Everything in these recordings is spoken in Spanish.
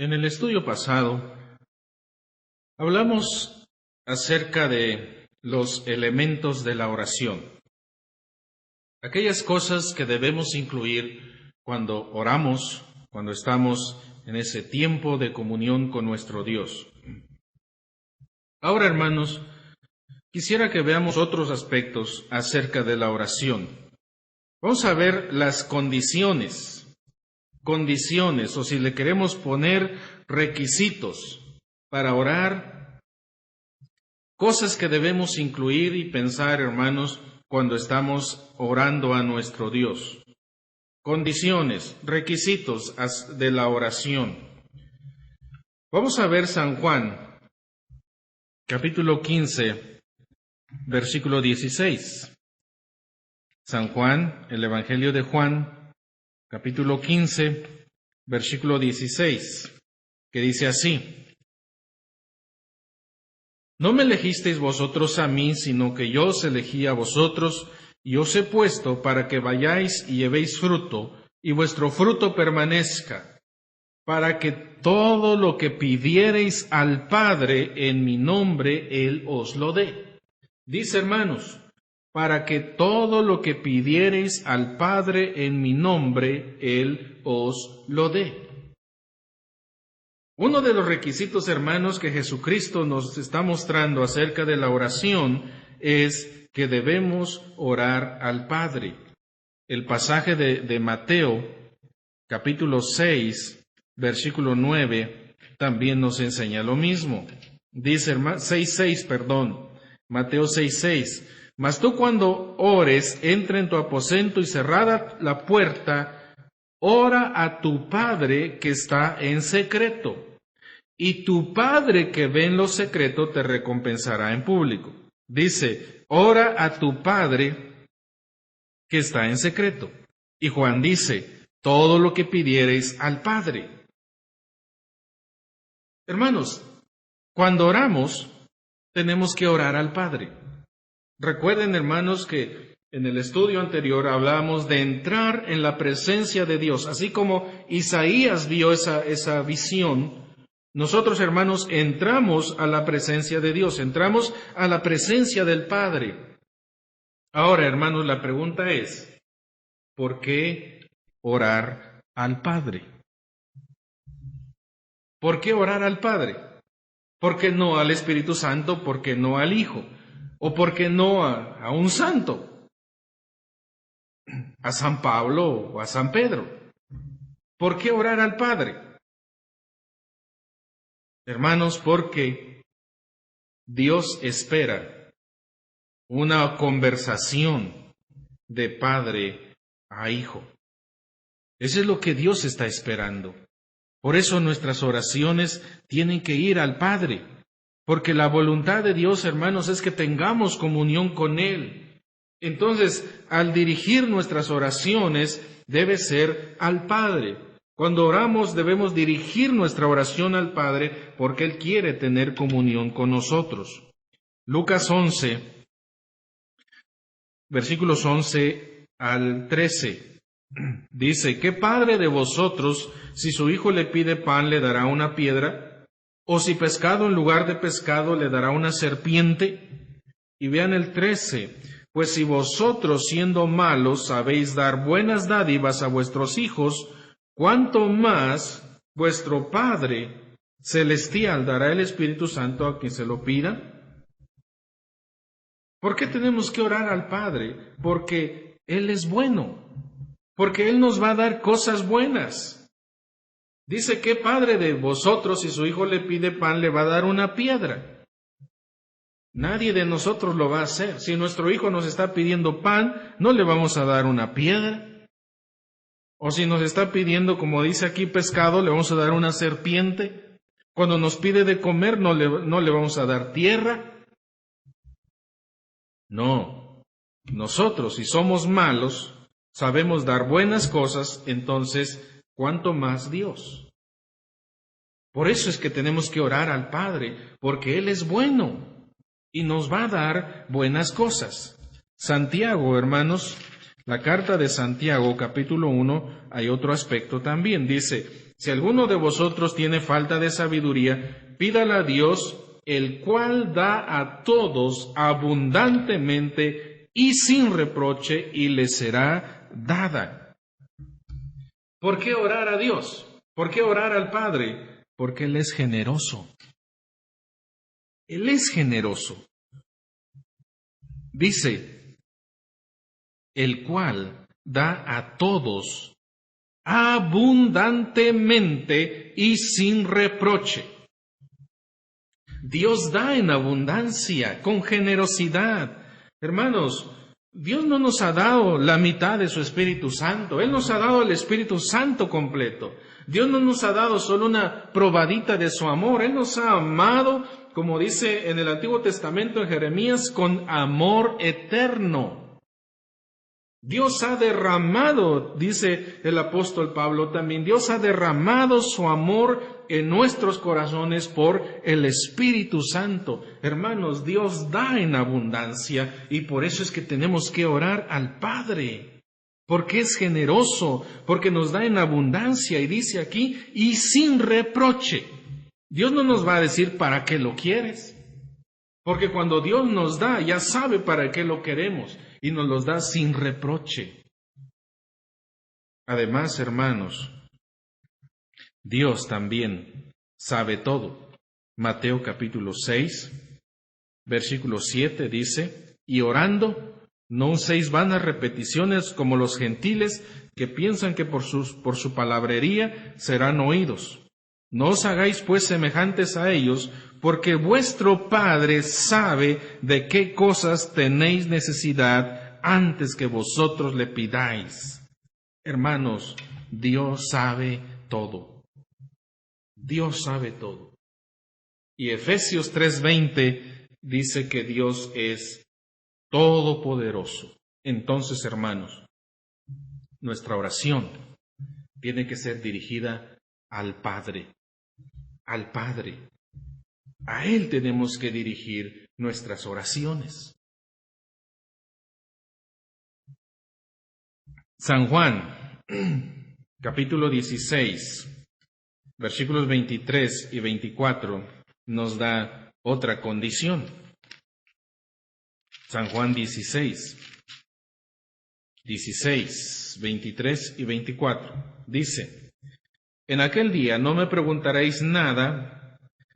En el estudio pasado hablamos acerca de los elementos de la oración, aquellas cosas que debemos incluir cuando oramos, cuando estamos en ese tiempo de comunión con nuestro Dios. Ahora, hermanos, quisiera que veamos otros aspectos acerca de la oración. Vamos a ver las condiciones, o si le queremos poner requisitos para orar, cosas que debemos incluir y pensar, hermanos, cuando estamos orando a nuestro Dios. Condiciones, requisitos de la oración. Vamos a ver San Juan, capítulo 15, versículo 16. San Juan, el Evangelio de Juan, capítulo 15, versículo 16, que dice así: No me elegisteis vosotros a mí, sino que yo os elegí a vosotros, y os he puesto para que vayáis y llevéis fruto, y vuestro fruto permanezca, para que todo lo que pidiereis al Padre en mi nombre, Él os lo dé. Dice, hermanos, para que todo lo que pidiereis al Padre en mi nombre, Él os lo dé. Uno de los requisitos, hermanos, que Jesucristo nos está mostrando acerca de la oración es que debemos orar al Padre. El pasaje de Mateo, capítulo 6, versículo 9, también nos enseña lo mismo. Dice, Mateo 6:6. Mas tú cuando ores, entra en tu aposento y cerrada la puerta, ora a tu Padre que está en secreto, y tu Padre que ve en lo secreto te recompensará en público. Dice, ora a tu Padre que está en secreto. Y Juan dice, todo lo que pidiereis al Padre. Hermanos, cuando oramos, tenemos que orar al Padre. Recuerden, hermanos, que en el estudio anterior hablábamos de entrar en la presencia de Dios. Así como Isaías vio esa visión, nosotros, hermanos, entramos a la presencia de Dios, entramos a la presencia del Padre. Ahora, hermanos, la pregunta es, ¿por qué orar al Padre? ¿Por qué orar al Padre? ¿Por qué no al Espíritu Santo? ¿Por qué no al Hijo? ¿O por qué no a un santo? ¿A San Pablo o a San Pedro? ¿Por qué orar al Padre? Hermanos, porque Dios espera una conversación de padre a hijo. Eso es lo que Dios está esperando. Por eso nuestras oraciones tienen que ir al Padre. Porque la voluntad de Dios, hermanos, es que tengamos comunión con Él. Entonces, al dirigir nuestras oraciones, debe ser al Padre. Cuando oramos, debemos dirigir nuestra oración al Padre, porque Él quiere tener comunión con nosotros. Lucas 11, versículos 11 al 13, dice, ¿qué padre de vosotros, si su hijo le pide pan, le dará una piedra? ¿O si pescado en lugar de pescado le dará una serpiente? Y vean el 13. Pues si vosotros, siendo malos, sabéis dar buenas dádivas a vuestros hijos, ¿cuánto más vuestro Padre Celestial dará el Espíritu Santo a quien se lo pida? ¿Por qué tenemos que orar al Padre? Porque Él es bueno. Porque Él nos va a dar cosas buenas. Dice, ¿qué padre de vosotros, si su hijo le pide pan, le va a dar una piedra? Nadie de nosotros lo va a hacer. Si nuestro hijo nos está pidiendo pan, no le vamos a dar una piedra. O si nos está pidiendo, como dice aquí, pescado, le vamos a dar una serpiente. Cuando nos pide de comer, no le vamos a dar tierra. No. Nosotros, si somos malos, sabemos dar buenas cosas, entonces, ¿cuánto más Dios? Por eso es que tenemos que orar al Padre, porque Él es bueno y nos va a dar buenas cosas. Santiago, hermanos, la carta de Santiago, capítulo 1, hay otro aspecto también. Dice, Si alguno de vosotros tiene falta de sabiduría, pídala a Dios, el cual da a todos abundantemente y sin reproche, y le será dada. ¿Por qué orar a Dios? ¿Por qué orar al Padre? Porque Él es generoso. Él es generoso. Dice, el cual da a todos abundantemente y sin reproche. Dios da en abundancia, con generosidad. Hermanos, Dios no nos ha dado la mitad de su Espíritu Santo. Él nos ha dado el Espíritu Santo completo. Dios no nos ha dado solo una probadita de su amor. Él nos ha amado, como dice en el Antiguo Testamento en Jeremías, con amor eterno. Dios ha derramado, dice el apóstol Pablo también, Dios ha derramado su amor en nuestros corazones por el Espíritu Santo. Hermanos, Dios da en abundancia y por eso es que tenemos que orar al Padre, porque es generoso, porque nos da en abundancia y dice aquí, y sin reproche. Dios no nos va a decir para qué lo quieres, porque cuando Dios nos da, ya sabe para qué lo queremos. Y nos los da sin reproche. Además, hermanos, Dios también sabe todo. Mateo capítulo 6, versículo 7 dice, y orando, no uséis vanas repeticiones como los gentiles que piensan que por su palabrería serán oídos. No os hagáis pues semejantes a ellos, porque vuestro Padre sabe de qué cosas tenéis necesidad antes que vosotros le pidáis. Hermanos, Dios sabe todo. Dios sabe todo. Y Efesios 3:20 dice que Dios es todopoderoso. Entonces, hermanos, nuestra oración tiene que ser dirigida al Padre. Al Padre. A Él tenemos que dirigir nuestras oraciones. San Juan, capítulo 16, versículos 23 y 24, nos da otra condición. San Juan 16, 23 y 24, dice, en aquel día no me preguntaréis nada.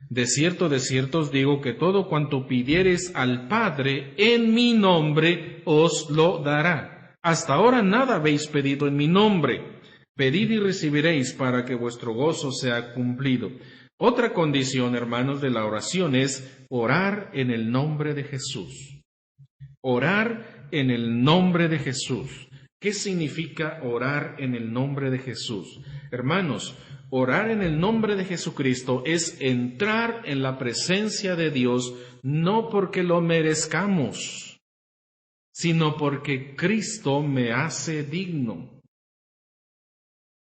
De cierto os digo que todo cuanto pidiereis al Padre en mi nombre os lo dará. Hasta ahora nada habéis pedido en mi nombre. Pedid y recibiréis para que vuestro gozo sea cumplido. Otra condición, hermanos, de la oración es orar en el nombre de Jesús. Orar en el nombre de Jesús. ¿Qué significa orar en el nombre de Jesús? Hermanos, orar en el nombre de Jesucristo es entrar en la presencia de Dios no porque lo merezcamos, sino porque Cristo me hace digno.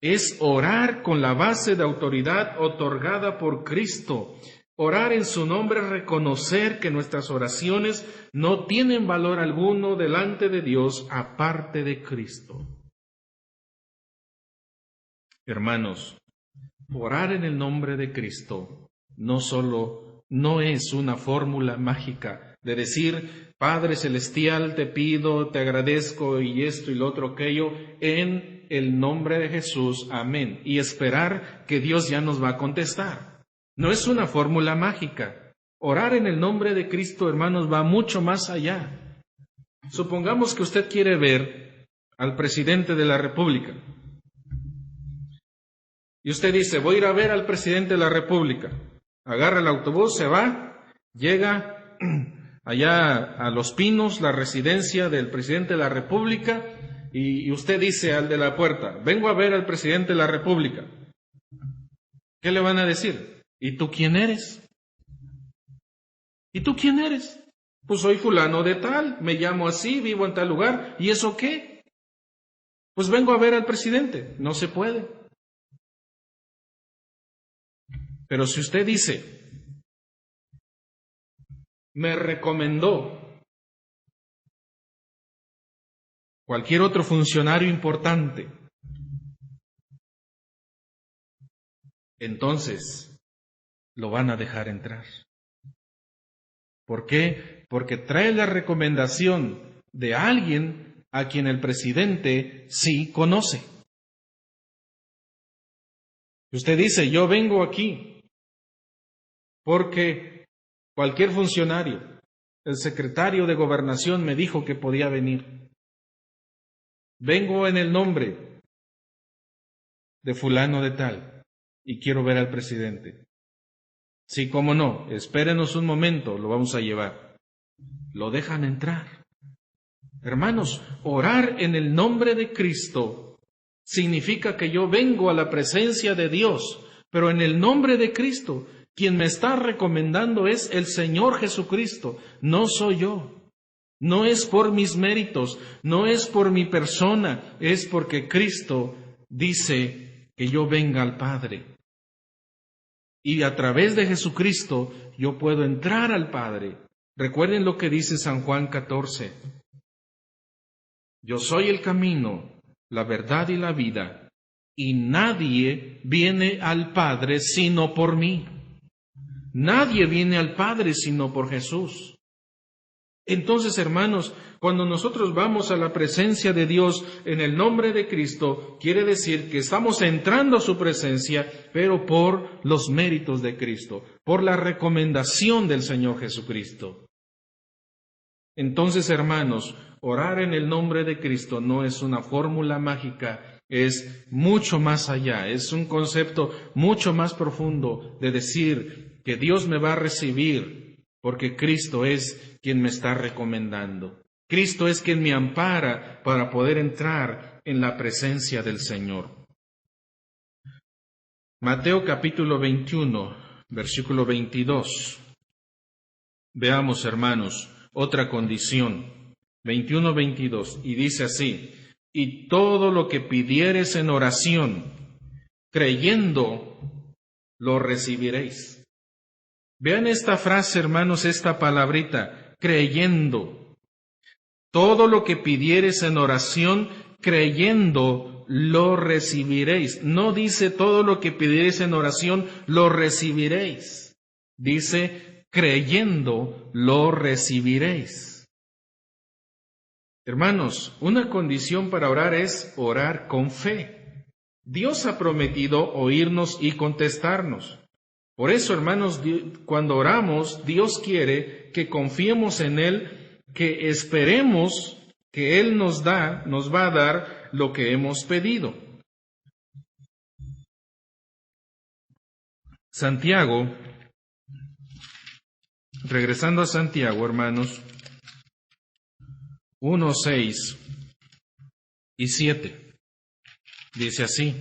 Es orar con la base de autoridad otorgada por Cristo. Orar en su nombre es reconocer que nuestras oraciones no tienen valor alguno delante de Dios aparte de Cristo. Hermanos, orar en el nombre de Cristo no es una fórmula mágica de decir, Padre Celestial, te pido, te agradezco y esto y lo otro, aquello, en el nombre de Jesús, amén. Y esperar que Dios ya nos va a contestar. No es una fórmula mágica. Orar en el nombre de Cristo, hermanos, va mucho más allá. Supongamos que usted quiere ver al presidente de la República. Y usted dice, voy a ir a ver al presidente de la República. Agarra el autobús, se va, llega allá a Los Pinos, la residencia del presidente de la República, y usted dice al de la puerta, vengo a ver al presidente de la República. ¿Qué le van a decir? ¿Y tú quién eres? ¿Y tú quién eres? Pues soy fulano de tal, me llamo así, vivo en tal lugar, ¿y eso qué? Pues vengo a ver al presidente. No se puede. Pero si usted dice, me recomendó cualquier otro funcionario importante, entonces lo van a dejar entrar. ¿Por qué? Porque trae la recomendación de alguien a quien el presidente sí conoce. Usted dice, yo vengo aquí porque cualquier funcionario, el secretario de Gobernación me dijo que podía venir. Vengo en el nombre de fulano de tal y quiero ver al presidente. Sí, cómo no, espérenos un momento, lo vamos a llevar. Lo dejan entrar. Hermanos, orar en el nombre de Cristo significa que yo vengo a la presencia de Dios, pero en el nombre de Cristo, quien me está recomendando es el Señor Jesucristo, no soy yo. No es por mis méritos, no es por mi persona, es porque Cristo dice que yo venga al Padre. Y a través de Jesucristo yo puedo entrar al Padre. Recuerden lo que dice San Juan 14. Yo soy el camino, la verdad y la vida, y nadie viene al Padre sino por mí. Nadie viene al Padre sino por Jesús. Entonces, hermanos, cuando nosotros vamos a la presencia de Dios en el nombre de Cristo, quiere decir que estamos entrando a su presencia, pero por los méritos de Cristo, por la recomendación del Señor Jesucristo. Entonces, hermanos, orar en el nombre de Cristo no es una fórmula mágica, es mucho más allá, es un concepto mucho más profundo de decir que Dios me va a recibir porque Cristo es quien me está recomendando. Cristo es quien me ampara para poder entrar en la presencia del Señor. Mateo capítulo 21, versículo 22. Veamos, hermanos, otra condición. 21-22, y dice así, y todo lo que pidiereis en oración, creyendo, lo recibiréis. Vean esta frase, hermanos, esta palabrita, creyendo. Todo lo que pidiereis en oración, creyendo, lo recibiréis. No dice todo lo que pidiereis en oración, lo recibiréis. Dice, creyendo, lo recibiréis. Hermanos, una condición para orar es orar con fe. Dios ha prometido oírnos y contestarnos. Por eso, hermanos, cuando oramos, Dios quiere que confiemos en Él, que esperemos que Él nos va a dar lo que hemos pedido. Santiago, regresando a Santiago, hermanos, 1, 6 y 7, dice así,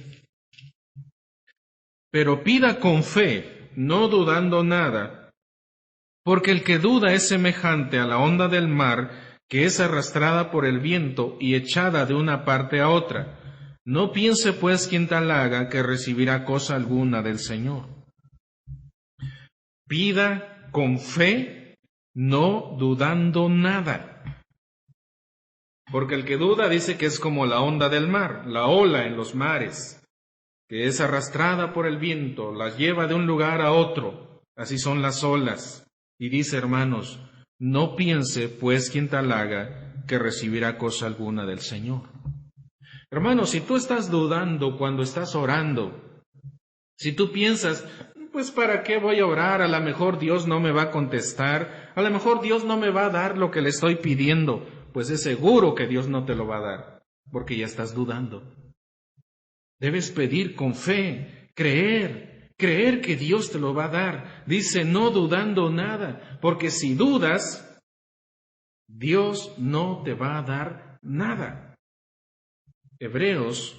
pero pida con fe, no dudando nada, porque el que duda es semejante a la onda del mar, que es arrastrada por el viento y echada de una parte a otra. No piense pues quien tal haga que recibirá cosa alguna del Señor. Pida con fe, no dudando nada. Porque el que duda dice que es como la onda del mar, la ola en los mares, que es arrastrada por el viento, las lleva de un lugar a otro. Así son las olas. Y dice, hermanos, no piense pues quien tal haga que recibirá cosa alguna del Señor. Hermanos, si tú estás dudando cuando estás orando, si tú piensas, pues ¿para qué voy a orar? A lo mejor Dios no me va a contestar, a lo mejor Dios no me va a dar lo que le estoy pidiendo, pues es seguro que Dios no te lo va a dar, porque ya estás dudando. Debes pedir con fe, creer que Dios te lo va a dar. Dice, no dudando nada, porque si dudas, Dios no te va a dar nada. Hebreos,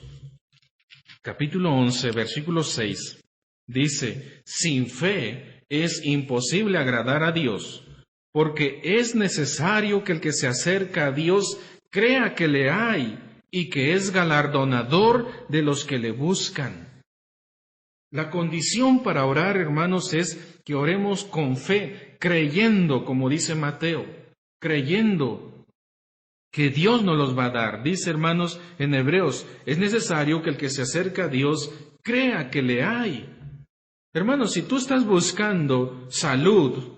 capítulo 11, versículo 6, dice, sin fe es imposible agradar a Dios, porque es necesario que el que se acerca a Dios crea que le hay y que es galardonador de los que le buscan. La condición para orar, hermanos, es que oremos con fe, creyendo, como dice Mateo, creyendo que Dios nos los va a dar. Dice, hermanos, en Hebreos, es necesario que el que se acerca a Dios crea que le hay Hermanos, si tú estás buscando salud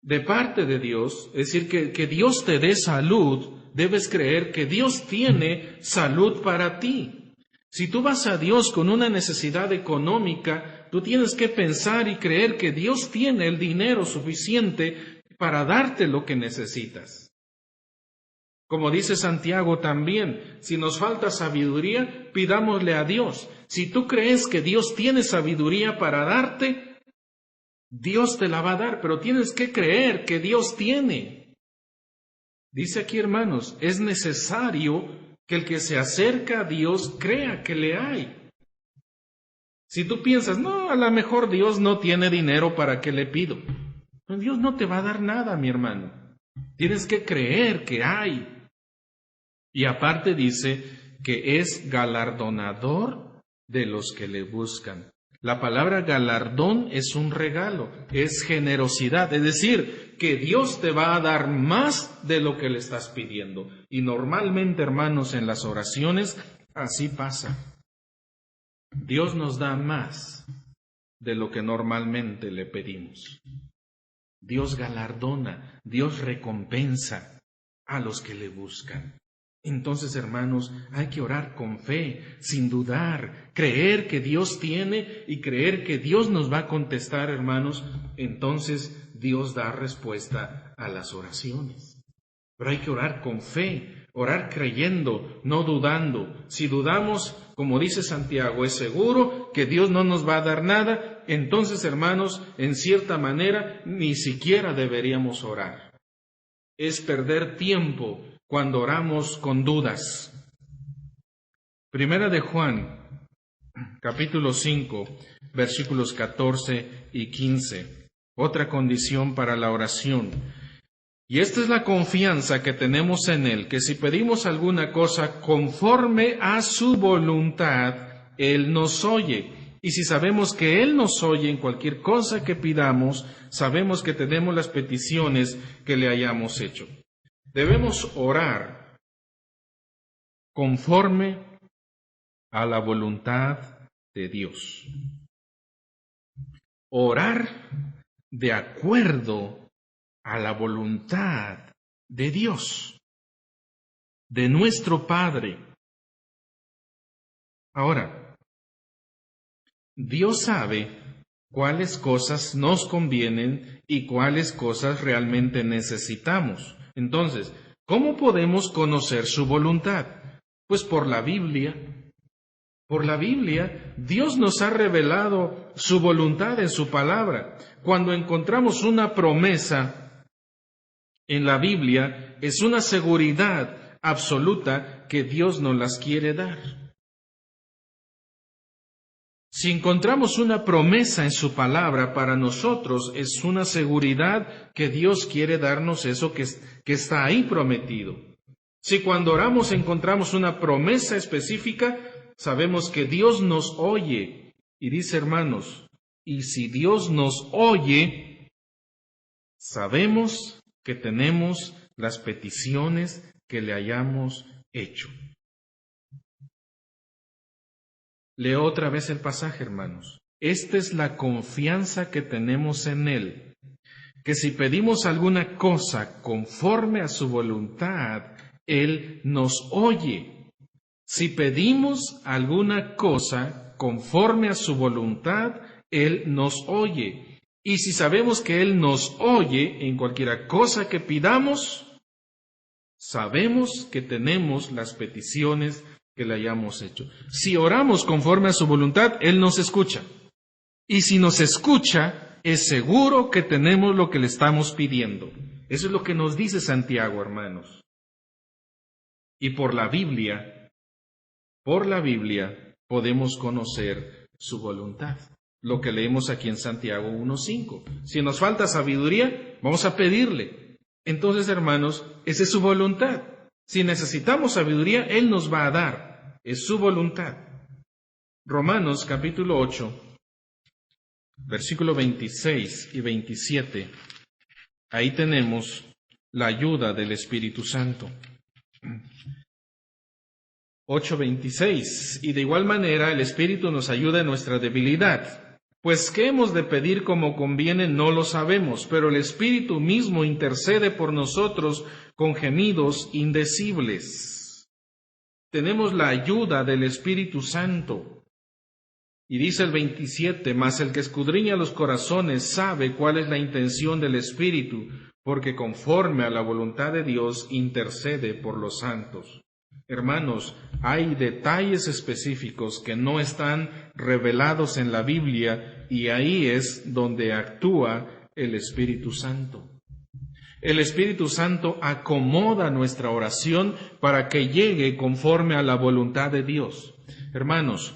de parte de Dios, es decir, que Dios te dé salud, debes creer que Dios tiene salud para ti. Si tú vas a Dios con una necesidad económica, tú tienes que pensar y creer que Dios tiene el dinero suficiente para darte lo que necesitas. Como dice Santiago también, si nos falta sabiduría, pidámosle a Dios. Si tú crees que Dios tiene sabiduría para darte, Dios te la va a dar, pero tienes que creer que Dios tiene. Dice aquí, hermanos, es necesario que el que se acerca a Dios crea que le hay. Si tú piensas, no, a lo mejor Dios no tiene dinero, ¿para qué le pido? Pues Dios no te va a dar nada, mi hermano. Tienes que creer que hay. Y aparte dice que es galardonador de los que le buscan. La palabra galardón es un regalo, es generosidad, es decir, que Dios te va a dar más de lo que le estás pidiendo. Y normalmente, hermanos, en las oraciones así pasa. Dios nos da más de lo que normalmente le pedimos. Dios galardona, Dios recompensa a los que le buscan. Entonces, hermanos, hay que orar con fe, sin dudar, creer que Dios tiene y creer que Dios nos va a contestar, hermanos. Entonces, Dios da respuesta a las oraciones. Pero hay que orar con fe, orar creyendo, no dudando. Si dudamos, como dice Santiago, es seguro que Dios no nos va a dar nada. Entonces, hermanos, en cierta manera, ni siquiera deberíamos orar. Es perder tiempo cuando oramos con dudas. Primera de Juan, capítulo 5, versículos 14 y 15. Otra condición para la oración. Y esta es la confianza que tenemos en Él, que si pedimos alguna cosa conforme a su voluntad, Él nos oye. Y si sabemos que Él nos oye en cualquier cosa que pidamos, sabemos que tenemos las peticiones que le hayamos hecho. Debemos orar conforme a la voluntad de Dios. Orar de acuerdo a la voluntad de Dios, de nuestro Padre. Ahora, Dios sabe cuáles cosas nos convienen y cuáles cosas realmente necesitamos. Entonces, ¿cómo podemos conocer su voluntad? Pues por la Biblia. Por la Biblia, Dios nos ha revelado su voluntad en su palabra. Cuando encontramos una promesa en la Biblia, es una seguridad absoluta que Dios nos las quiere dar. Si encontramos una promesa en su palabra para nosotros, es una seguridad que Dios quiere darnos eso que está ahí prometido. Si cuando oramos encontramos una promesa específica, sabemos que Dios nos oye. Y dice, hermanos, y si Dios nos oye, sabemos que tenemos las peticiones que le hayamos hecho. Leo otra vez el pasaje, hermanos. Esta es la confianza que tenemos en Él, que si pedimos alguna cosa conforme a su voluntad, Él nos oye. Si pedimos alguna cosa conforme a su voluntad, Él nos oye. Y si sabemos que Él nos oye en cualquier cosa que pidamos, sabemos que tenemos las peticiones que le hayamos hecho. Si oramos conforme a su voluntad, Él nos escucha. Y si nos escucha, es seguro que tenemos lo que le estamos pidiendo. Eso es lo que nos dice Santiago, hermanos. Y por la Biblia podemos conocer su voluntad. Lo que leemos aquí en Santiago 1:5. Si nos falta sabiduría, vamos a pedirle. Entonces, hermanos, esa es su voluntad. Si necesitamos sabiduría, Él nos va a dar. Es su voluntad. Romanos capítulo 8, versículo 26 y 27. Ahí tenemos la ayuda del Espíritu Santo. 8:26. Y de igual manera el Espíritu nos ayuda en nuestra debilidad, Pues qué hemos de pedir como conviene no lo sabemos, pero el Espíritu mismo intercede por nosotros con gemidos indecibles. Tenemos la ayuda del Espíritu Santo. Y dice el 27, mas el que escudriña los corazones sabe cuál es la intención del Espíritu, porque conforme a la voluntad de Dios intercede por los santos. Hermanos, hay detalles específicos que no están revelados en la Biblia y ahí es donde actúa el Espíritu Santo. El Espíritu Santo acomoda nuestra oración para que llegue conforme a la voluntad de Dios. Hermanos,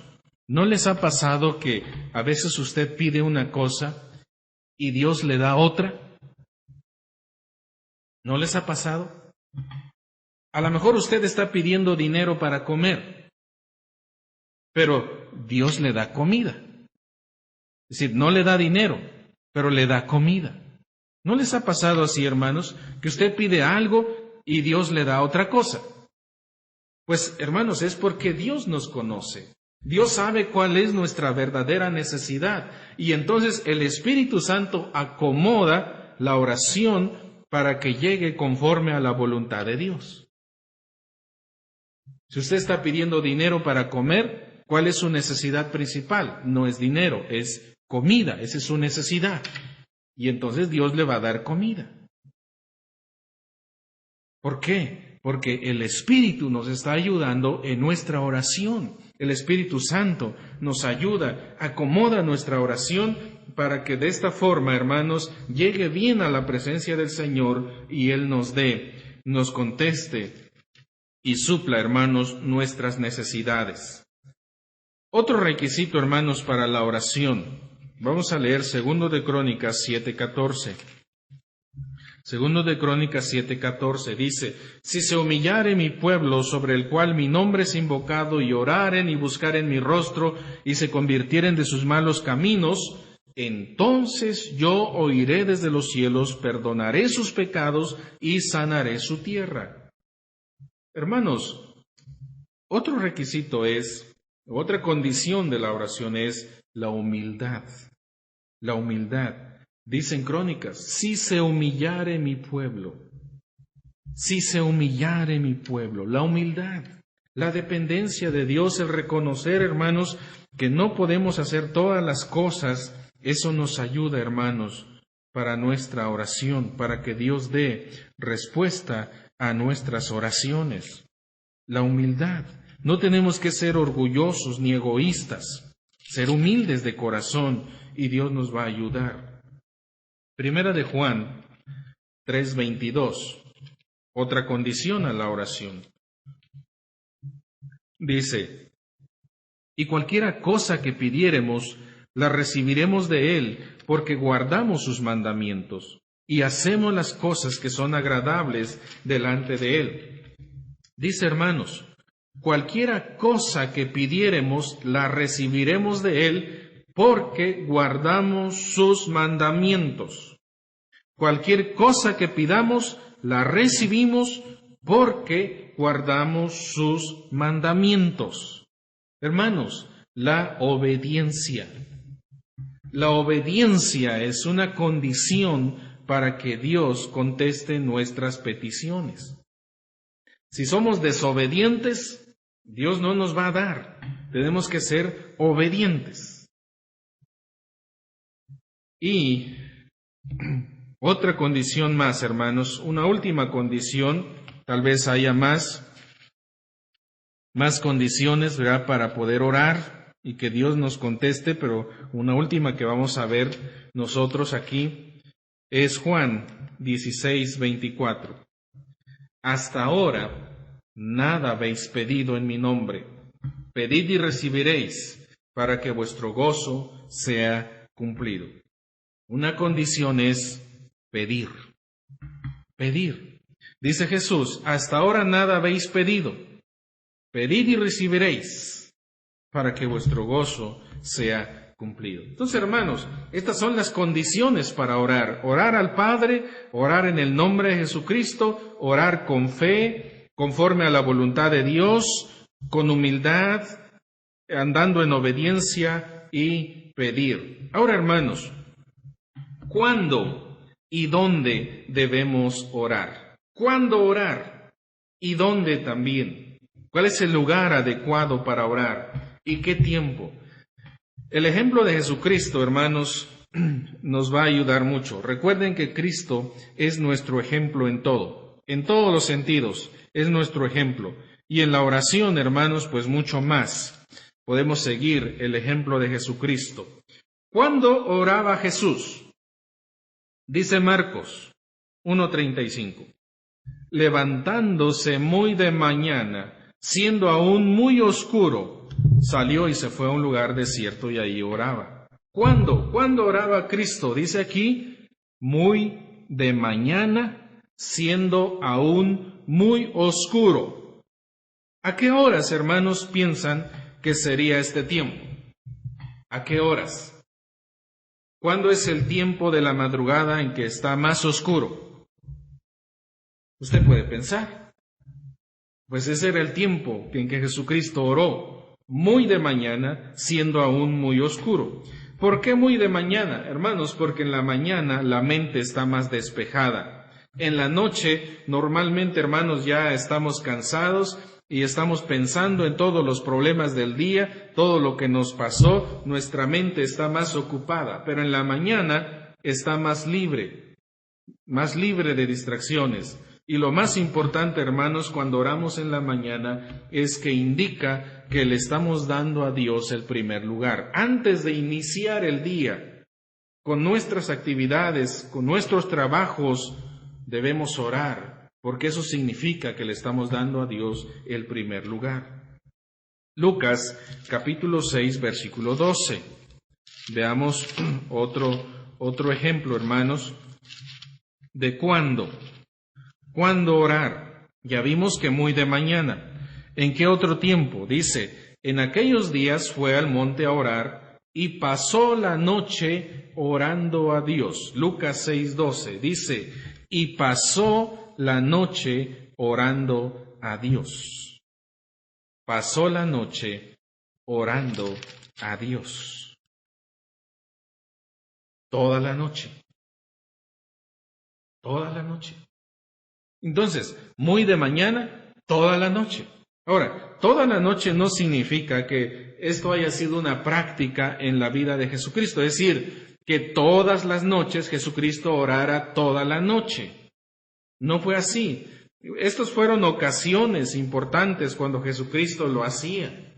¿no les ha pasado que a veces usted pide una cosa y Dios le da otra? ¿No les ha pasado? A lo mejor usted está pidiendo dinero para comer, pero Dios le da comida. Es decir, no le da dinero, pero le da comida. ¿No les ha pasado así, hermanos, que usted pide algo y Dios le da otra cosa? Pues, hermanos, es porque Dios nos conoce. Dios sabe cuál es nuestra verdadera necesidad. Y entonces el Espíritu Santo acomoda la oración para que llegue conforme a la voluntad de Dios. Si usted está pidiendo dinero para comer, ¿cuál es su necesidad principal? No es dinero, es comida, esa es su necesidad. Y entonces Dios le va a dar comida. ¿Por qué? Porque el Espíritu nos está ayudando en nuestra oración. El Espíritu Santo nos ayuda, acomoda nuestra oración para que de esta forma, hermanos, llegue bien a la presencia del Señor y Él nos dé, nos conteste y supla, hermanos, nuestras necesidades. Otro requisito, hermanos, para la oración. Vamos a leer 2 de Crónicas 7:14. 2 de Crónicas 7:14 dice, si se humillare mi pueblo sobre el cual mi nombre es invocado y oraren y buscaren mi rostro y se convirtieren de sus malos caminos, entonces yo oiré desde los cielos, perdonaré sus pecados y sanaré su tierra. Hermanos, otro requisito otra condición de la oración es la humildad. La humildad. Dicen Crónicas, si se humillare mi pueblo, si se humillare mi pueblo, la humildad, la dependencia de Dios, el reconocer, hermanos, que no podemos hacer todas las cosas, eso nos ayuda, hermanos, para nuestra oración, para que Dios dé respuesta a nuestras oraciones. La humildad. No tenemos que ser orgullosos ni egoístas, ser humildes de corazón y Dios nos va a ayudar. Primera de Juan 3:22, otra condición a la oración. Dice, y cualquiera cosa que pidiéremos, la recibiremos de Él, porque guardamos sus mandamientos y hacemos las cosas que son agradables delante de Él. Dice, hermanos, cualquiera cosa que pidiéremos, la recibiremos de Él, porque guardamos sus mandamientos. Cualquier cosa que pidamos, la recibimos porque guardamos sus mandamientos. Hermanos, la obediencia. La obediencia es una condición para que Dios conteste nuestras peticiones. Si somos desobedientes, Dios no nos va a dar. Tenemos que ser obedientes. Y otra condición más, hermanos, una última condición, tal vez haya más condiciones, ¿verdad?, para poder orar y que Dios nos conteste, pero una última que vamos a ver nosotros aquí es Juan 16:24. Hasta ahora nada habéis pedido en mi nombre. Pedid y recibiréis, para que vuestro gozo sea cumplido. Una condición es pedir. Pedir. Dice Jesús, hasta ahora nada habéis pedido. Pedid y recibiréis, para que vuestro gozo sea cumplido. Entonces, hermanos, estas son las condiciones para orar. Orar al Padre, orar en el nombre de Jesucristo, orar con fe, conforme a la voluntad de Dios, con humildad, andando en obediencia y pedir. Ahora, hermanos, ¿cuándo y dónde debemos orar? ¿Cuándo orar? ¿Y dónde también? ¿Cuál es el lugar adecuado para orar? ¿Y qué tiempo? El ejemplo de Jesucristo, hermanos, nos va a ayudar mucho. Recuerden que Cristo es nuestro ejemplo en todos los sentidos, es nuestro ejemplo. Y en la oración, hermanos, pues mucho más. Podemos seguir el ejemplo de Jesucristo. ¿Cuándo oraba Jesús? Dice Marcos 1:35. Levantándose muy de mañana, siendo aún muy oscuro, salió y se fue a un lugar desierto y ahí oraba. ¿Cuándo? ¿Cuándo oraba Cristo? Dice aquí, muy de mañana, siendo aún muy oscuro. ¿A qué horas, hermanos, piensan que sería este tiempo? ¿A qué horas? ¿Cuándo es el tiempo de la madrugada en que está más oscuro? Usted puede pensar. Pues ese era el tiempo en que Jesucristo oró, muy de mañana, siendo aún muy oscuro. ¿Por qué muy de mañana, hermanos? Porque en la mañana la mente está más despejada. En la noche, normalmente, hermanos, ya estamos cansados y estamos pensando en todos los problemas del día, todo lo que nos pasó, nuestra mente está más ocupada, pero en la mañana está más libre de distracciones. Y lo más importante, hermanos, cuando oramos en la mañana, es que indica que le estamos dando a Dios el primer lugar. Antes de iniciar el día, con nuestras actividades, con nuestros trabajos, debemos orar, porque eso significa que le estamos dando a Dios el primer lugar. Lucas, capítulo 6, versículo 12. Veamos otro ejemplo, hermanos, de cuándo orar. Ya vimos que muy de mañana. ¿En qué otro tiempo? Dice, en aquellos días fue al monte a orar y pasó la noche orando a Dios. Lucas 6:12 dice, y pasó la noche orando a Dios. Pasó la noche orando a Dios. Toda la noche. Toda la noche. Entonces, muy de mañana, toda la noche. Ahora, toda la noche no significa que esto haya sido una práctica en la vida de Jesucristo, es decir, que todas las noches Jesucristo orara toda la noche. No fue así. Estas fueron ocasiones importantes cuando Jesucristo lo hacía.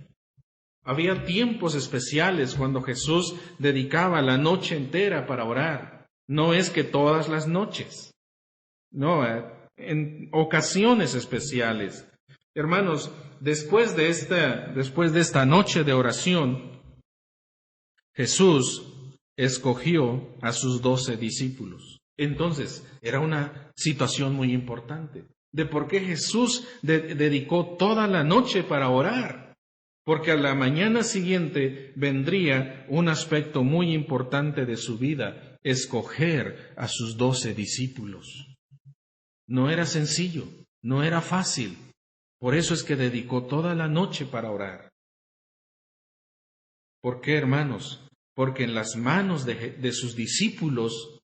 Había tiempos especiales cuando Jesús dedicaba la noche entera para orar. No es que todas las noches. No, en ocasiones especiales. Hermanos, después de esta noche de oración, Jesús escogió a sus 12 discípulos. Entonces, era una situación muy importante de por qué Jesús dedicó toda la noche para orar. Porque a la mañana siguiente vendría un aspecto muy importante de su vida, escoger a sus 12 discípulos. No era sencillo, no era fácil. Por eso es que dedicó toda la noche para orar. ¿Por qué, hermanos? Porque en las manos de sus discípulos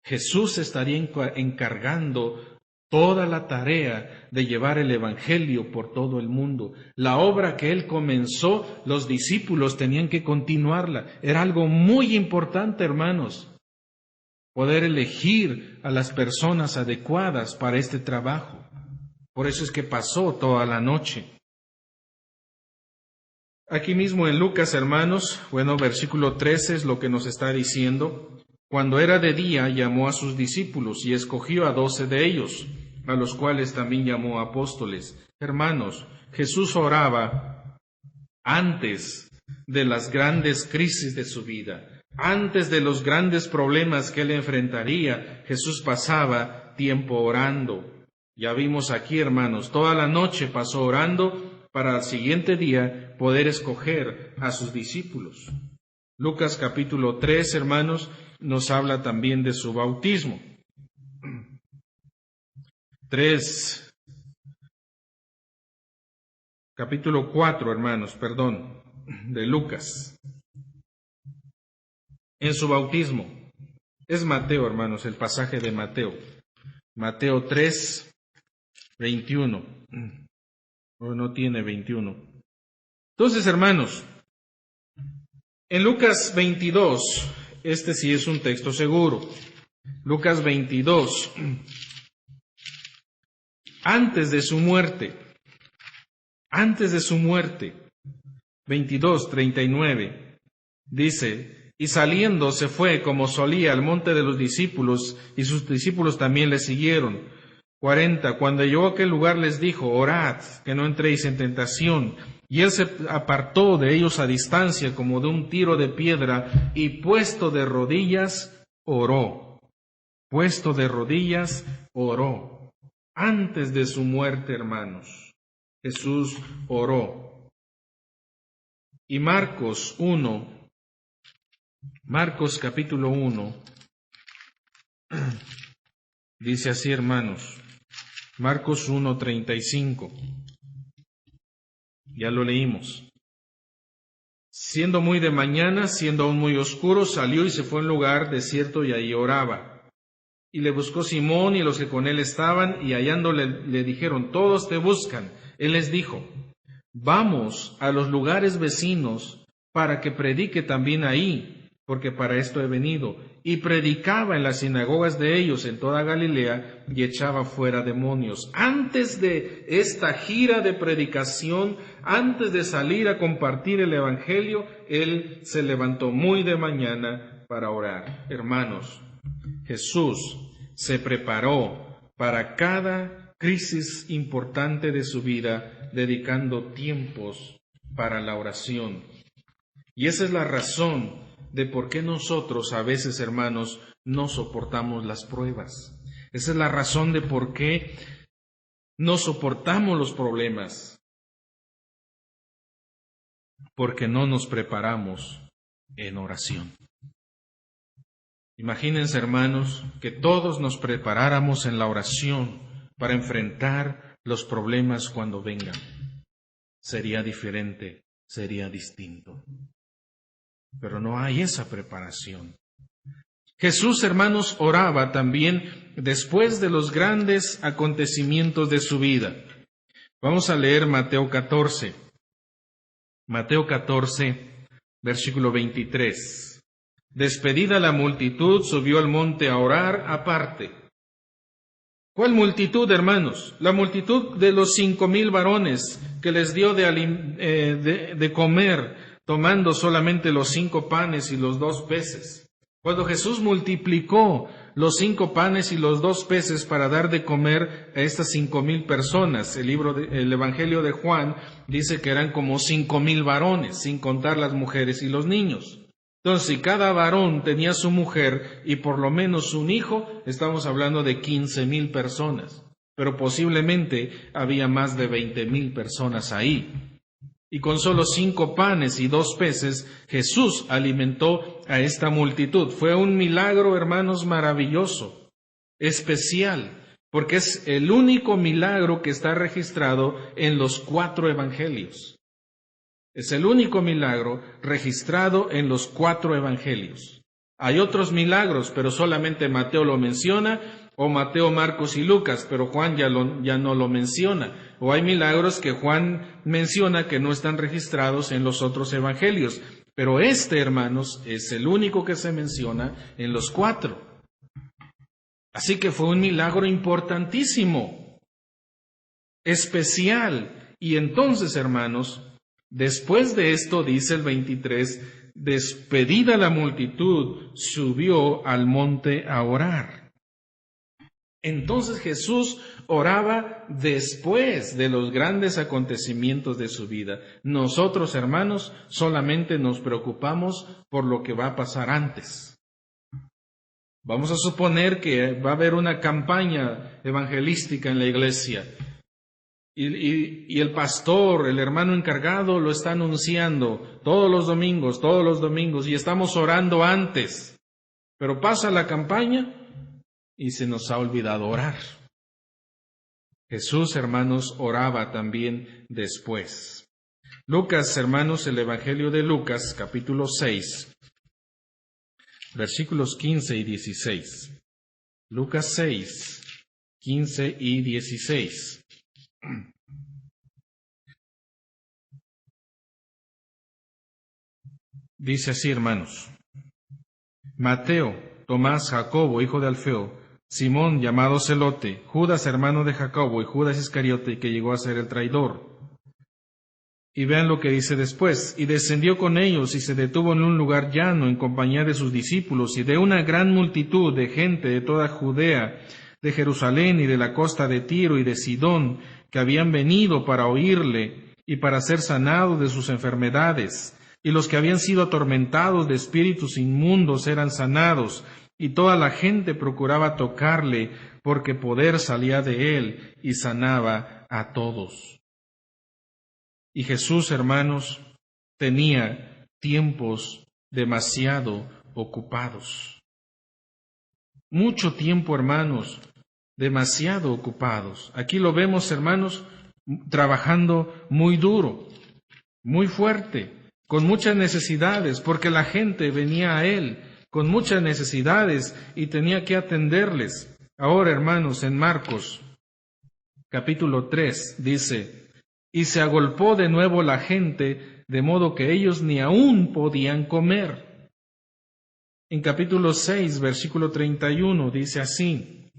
Jesús estaría encargando toda la tarea de llevar el Evangelio por todo el mundo. La obra que Él comenzó, los discípulos tenían que continuarla. Era algo muy importante, hermanos, poder elegir a las personas adecuadas para este trabajo. Por eso es que pasó toda la noche. Aquí mismo en Lucas, hermanos, versículo 13 es lo que nos está diciendo. Cuando era de día, llamó a sus discípulos y escogió a 12 de ellos, a los cuales también llamó apóstoles. Hermanos, Jesús oraba antes de las grandes crisis de su vida, antes de los grandes problemas que él enfrentaría. Jesús pasaba tiempo orando. Ya vimos aquí, hermanos, toda la noche pasó orando para el siguiente día poder escoger a sus discípulos. Lucas capítulo 3, hermanos, nos habla también de su bautismo. 3, capítulo 4, hermanos, de Lucas. en su bautismo. Es Mateo, hermanos, el pasaje de Mateo. Mateo 3, 21. O no tiene 21. Entonces, hermanos, en Lucas 22, este sí es un texto seguro. Lucas 22, antes de su muerte, 22, 39, dice, y saliendo se fue como solía al monte de los discípulos, y sus discípulos también le siguieron. 40, cuando llegó a aquel lugar les dijo, orad, que no entréis en tentación. Y él se apartó de ellos a distancia como de un tiro de piedra, y puesto de rodillas, oró. Puesto de rodillas, oró. Antes de su muerte, hermanos, Jesús oró. Y Marcos capítulo 1, dice así, hermanos, Marcos 1:35, ya lo leímos. Siendo muy de mañana, siendo aún muy oscuro, salió y se fue a un lugar desierto y allí oraba. Y le buscó Simón y los que con él estaban, y hallándole le dijeron, todos te buscan. Él les dijo, vamos a los lugares vecinos para que predique también ahí, porque para esto he venido. Y predicaba en las sinagogas de ellos en toda Galilea y echaba fuera demonios. Antes de esta gira de predicación, antes de salir a compartir el evangelio, él se levantó muy de mañana para orar. Hermanos, Jesús se preparó para cada crisis importante de su vida, dedicando tiempos para la oración. Y esa es la razón de por qué nosotros a veces, hermanos, no soportamos las pruebas. Esa es la razón de por qué no soportamos los problemas. Porque no nos preparamos en oración. Imagínense, hermanos, que todos nos preparáramos en la oración para enfrentar los problemas cuando vengan. Sería diferente, sería distinto. Pero no hay esa preparación. Jesús, hermanos, oraba también después de los grandes acontecimientos de su vida. Vamos a leer Mateo 14. Mateo 14, versículo 23. Despedida la multitud, subió al monte a orar aparte. ¿Cuál multitud, hermanos? La multitud de los 5,000 varones que les dio de comer, tomando solamente los 5 panes y los 2 peces. Cuando Jesús multiplicó los 5 panes y los 2 peces para dar de comer a estas 5,000 personas, el Evangelio de Juan dice que eran como 5,000 varones, sin contar las mujeres y los niños. Entonces, si cada varón tenía su mujer y por lo menos un hijo, estamos hablando de 15,000 personas. Pero posiblemente había más de 20,000 personas ahí. Y con solo 5 panes y 2 peces, Jesús alimentó a esta multitud. Fue un milagro, hermanos, maravilloso, especial, porque es el único milagro que está registrado en los 4 evangelios. Es el único milagro registrado en los 4 evangelios. Hay otros milagros, pero solamente Mateo lo menciona, o Mateo, Marcos y Lucas, pero Juan ya no lo menciona. O hay milagros que Juan menciona que no están registrados en los otros evangelios. Pero hermanos, es el único que se menciona en los 4. Así que fue un milagro importantísimo, especial. Y entonces, hermanos, después de esto, dice el 23, despedida la multitud, subió al monte a orar. Entonces Jesús oraba después de los grandes acontecimientos de su vida. Nosotros, hermanos, solamente nos preocupamos por lo que va a pasar antes. Vamos a suponer que va a haber una campaña evangelística en la iglesia. Y el pastor, el hermano encargado, lo está anunciando todos los domingos, y estamos orando antes. Pero pasa la campaña y se nos ha olvidado orar. Jesús, hermanos, oraba también después. Lucas, hermanos, el Evangelio de Lucas, capítulo 6. versículos 15 y 16. Lucas 6, 15 y 16. Dice así, hermanos. Mateo, Tomás, Jacobo, hijo de Alfeo, Simón, llamado Celote, Judas, hermano de Jacobo, y Judas Iscariote, que llegó a ser el traidor. Y vean lo que dice después. Y descendió con ellos y se detuvo en un lugar llano en compañía de sus discípulos y de una gran multitud de gente de toda Judea, de Jerusalén y de la costa de Tiro y de Sidón, que habían venido para oírle y para ser sanados de sus enfermedades. Y los que habían sido atormentados de espíritus inmundos eran sanados, y toda la gente procuraba tocarle, porque poder salía de él y sanaba a todos. Y Jesús, hermanos, tenía tiempos demasiado ocupados. Mucho tiempo, hermanos, demasiado ocupados. Aquí lo vemos, hermanos, trabajando muy duro, muy fuerte, con muchas necesidades, porque la gente venía a él con muchas necesidades y tenía que atenderles. Ahora, hermanos, en Marcos, capítulo 3, dice: y se agolpó de nuevo la gente, de modo que ellos ni aún podían comer. En capítulo 6, versículo 31, dice así,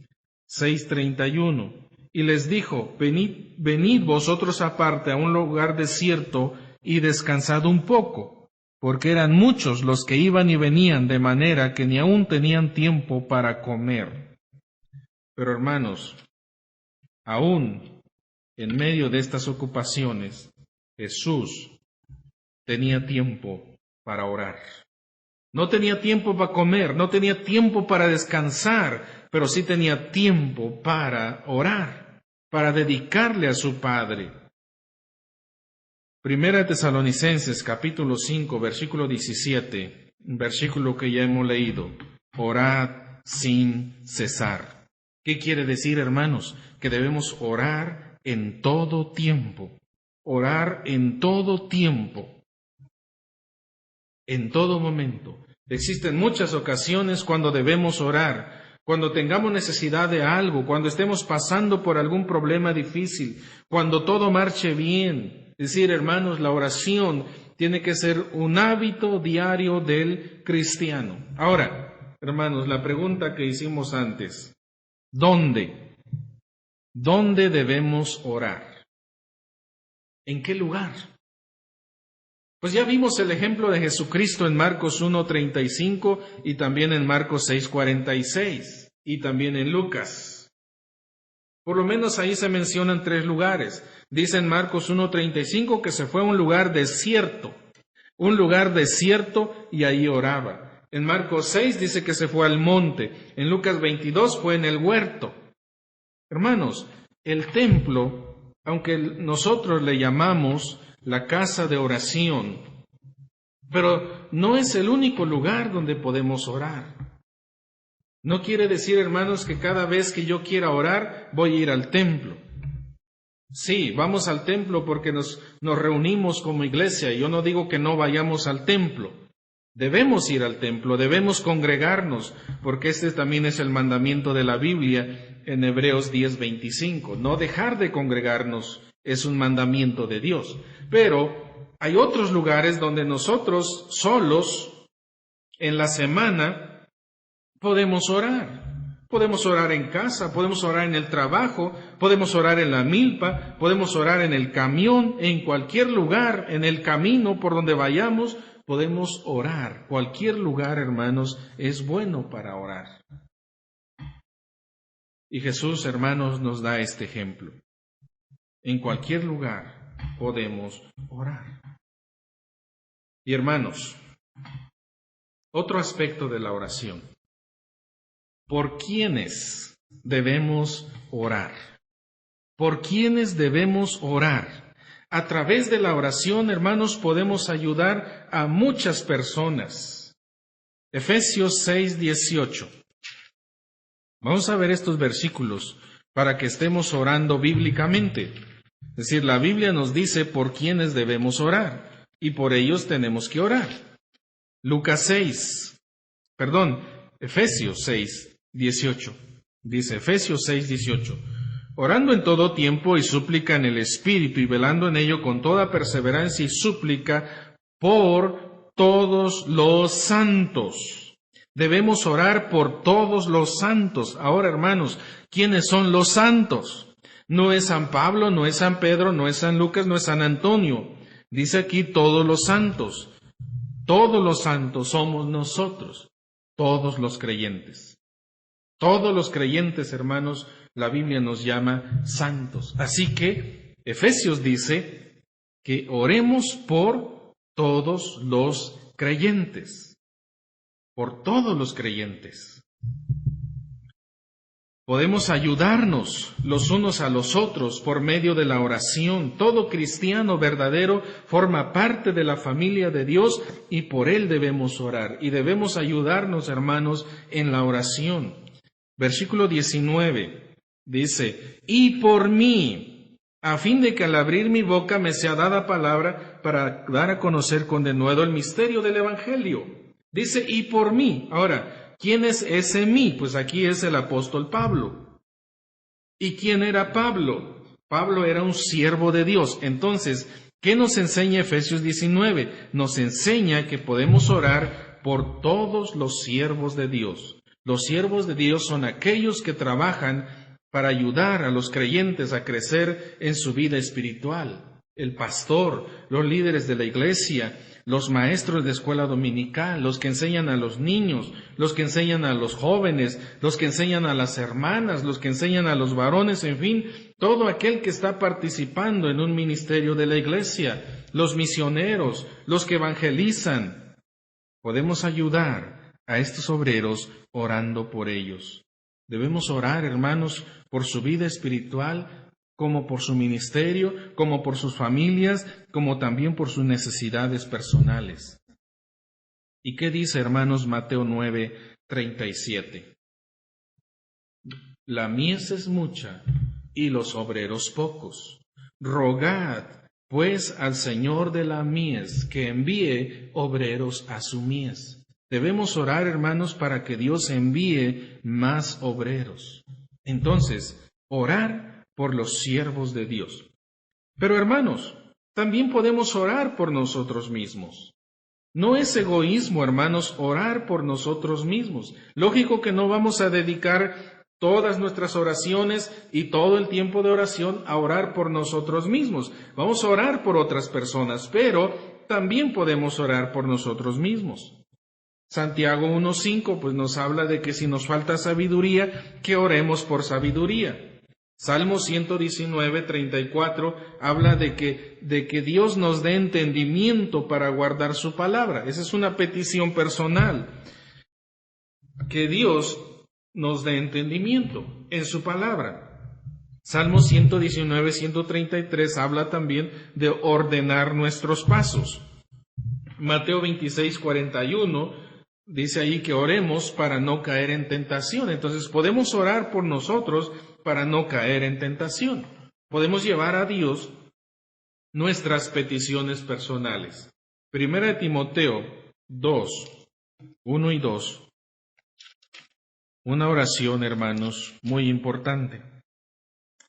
6:31, y les dijo: venid vosotros aparte a un lugar desierto y descansad un poco, porque eran muchos los que iban y venían, de manera que ni aún tenían tiempo para comer. Pero hermanos, aún en medio de estas ocupaciones, Jesús tenía tiempo para orar. No tenía tiempo para comer, no tenía tiempo para descansar, pero sí tenía tiempo para orar, para dedicarle a su Padre. Primera Tesalonicenses, capítulo 5, versículo 17, un versículo que ya hemos leído: orad sin cesar. ¿Qué quiere decir, hermanos? Que debemos orar en todo tiempo, orar en todo tiempo, en todo momento. Existen muchas ocasiones cuando debemos orar, cuando tengamos necesidad de algo, cuando estemos pasando por algún problema difícil, cuando todo marche bien. Es decir, hermanos, la oración tiene que ser un hábito diario del cristiano. Ahora, hermanos, la pregunta que hicimos antes: ¿dónde? ¿Dónde debemos orar? ¿En qué lugar? Pues ya vimos el ejemplo de Jesucristo en Marcos 1:35 y también en Marcos 6:46 y también en Lucas. Por lo menos ahí se mencionan 3 lugares. Dice en Marcos 1:35 que se fue a un lugar desierto y ahí oraba. En Marcos 6 dice que se fue al monte. En Lucas 22 fue en el huerto. Hermanos, el templo, aunque nosotros le llamamos la casa de oración, pero no es el único lugar donde podemos orar. No quiere decir, hermanos, que cada vez que yo quiera orar voy a ir al templo. Sí, vamos al templo porque nos reunimos como iglesia, y yo no digo que no vayamos al templo. Debemos ir al templo, debemos congregarnos, porque este también es el mandamiento de la Biblia en Hebreos 10:25. No dejar de congregarnos es un mandamiento de Dios. Pero hay otros lugares donde nosotros solos en la semana podemos orar. Podemos orar en casa, podemos orar en el trabajo, podemos orar en la milpa, podemos orar en el camión, en cualquier lugar, en el camino por donde vayamos, podemos orar. Cualquier lugar, hermanos, es bueno para orar. Y Jesús, hermanos, nos da este ejemplo. En cualquier lugar podemos orar. Y hermanos, otro aspecto de la oración. ¿Por quiénes debemos orar? ¿Por quiénes debemos orar? A través de la oración, hermanos, podemos ayudar a muchas personas. Efesios 6:18. Vamos a ver estos versículos para que estemos orando bíblicamente. Es decir, la Biblia nos dice por quiénes debemos orar y por ellos tenemos que orar. Lucas 6. Efesios 6, 18. Dice Efesios 6, 18. Orando en todo tiempo y súplica en el Espíritu y velando en ello con toda perseverancia y súplica por todos los santos. Debemos orar por todos los santos. Ahora, hermanos, ¿quiénes son los santos? No es San Pablo, no es San Pedro, no es San Lucas, no es San Antonio. Dice aquí todos los santos. Todos los santos somos nosotros, todos los creyentes. Todos los creyentes, hermanos, la Biblia nos llama santos. Así que Efesios dice que oremos por todos los creyentes. Por todos los creyentes. Podemos ayudarnos los unos a los otros por medio de la oración. Todo cristiano verdadero forma parte de la familia de Dios y por él debemos orar. Y debemos ayudarnos, hermanos, en la oración. Versículo 19 dice, y por mí, a fin de que al abrir mi boca me sea dada palabra para dar a conocer con denuedo el misterio del Evangelio. Dice, y por mí. Ahora, ¿quién es ese mí? Pues aquí es el apóstol Pablo. ¿Y quién era Pablo? Pablo era un siervo de Dios. Entonces, ¿qué nos enseña Efesios 19? Nos enseña que podemos orar por todos los siervos de Dios. Los siervos de Dios son aquellos que trabajan para ayudar a los creyentes a crecer en su vida espiritual. El pastor, los líderes de la iglesia, los maestros de escuela dominical, los que enseñan a los niños, los que enseñan a los jóvenes, los que enseñan a las hermanas, los que enseñan a los varones, en fin, todo aquel que está participando en un ministerio de la iglesia, los misioneros, los que evangelizan. Podemos ayudar a estos obreros orando por ellos. Debemos orar, hermanos, por su vida espiritual, como por su ministerio, como por sus familias, como también por sus necesidades personales. ¿Y qué dice, hermanos, Mateo 9, 37? La mies es mucha y los obreros pocos. Rogad, pues, al Señor de la mies que envíe obreros a su mies. Debemos orar, hermanos, para que Dios envíe más obreros. Entonces, orar por los siervos de Dios. Pero, hermanos, también podemos orar por nosotros mismos. No es egoísmo, hermanos, orar por nosotros mismos. Lógico que no vamos a dedicar todas nuestras oraciones y todo el tiempo de oración a orar por nosotros mismos. Vamos a orar por otras personas, pero también podemos orar por nosotros mismos. Santiago 1:5 pues nos habla de que si nos falta sabiduría, que oremos por sabiduría. Salmo 119:34 habla de que Dios nos dé entendimiento para guardar su palabra. Esa es una petición personal. Que Dios nos dé entendimiento en su palabra. Salmo 119:133 habla también de ordenar nuestros pasos. Mateo 26:41 dice ahí que oremos para no caer en tentación. Entonces podemos orar por nosotros para no caer en tentación. Podemos llevar a Dios nuestras peticiones personales. Primera de Timoteo 2, 1 y 2. Una oración, hermanos, muy importante.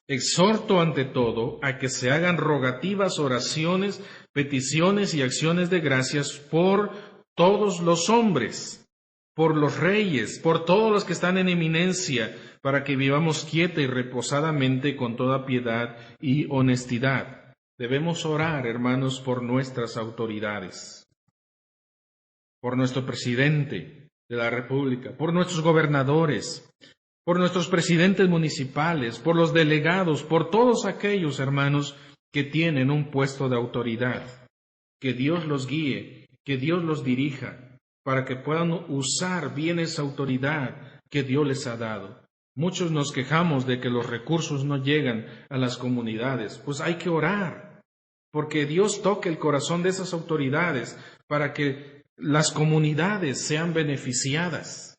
Exhorto ante todo a que se hagan rogativas, oraciones, peticiones y acciones de gracias por todos los hombres, por los reyes, por todos los que están en eminencia, para que vivamos quieta y reposadamente con toda piedad y honestidad. Debemos orar, hermanos, por nuestras autoridades, por nuestro presidente de la República, por nuestros gobernadores, por nuestros presidentes municipales, por los delegados, por todos aquellos, hermanos, que tienen un puesto de autoridad. Que Dios los guíe, que Dios los dirija, para que puedan usar bien esa autoridad que Dios les ha dado. Muchos nos quejamos de que los recursos no llegan a las comunidades. Pues hay que orar, porque Dios toque el corazón de esas autoridades para que las comunidades sean beneficiadas.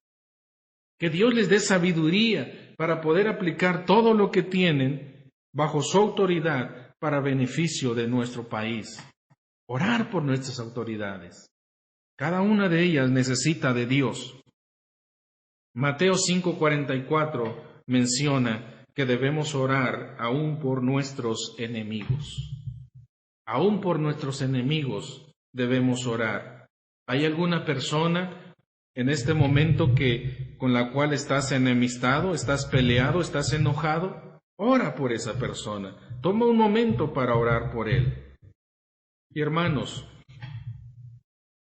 Que Dios les dé sabiduría para poder aplicar todo lo que tienen bajo su autoridad para beneficio de nuestro país. Orar por nuestras autoridades. Cada una de ellas necesita de Dios. Mateo 5:44 menciona que debemos orar aún por nuestros enemigos. Aún por nuestros enemigos debemos orar. ¿Hay alguna persona en este momento con la cual estás enemistado, estás peleado, estás enojado? Ora por esa persona. Toma un momento para orar por él. Y hermanos,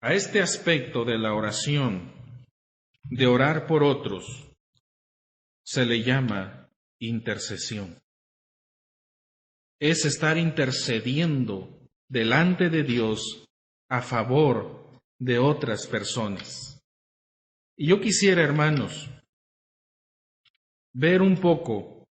a este aspecto de la oración, de orar por otros, se le llama intercesión. Es estar intercediendo delante de Dios a favor de otras personas. Y yo quisiera, hermanos, ver un poco,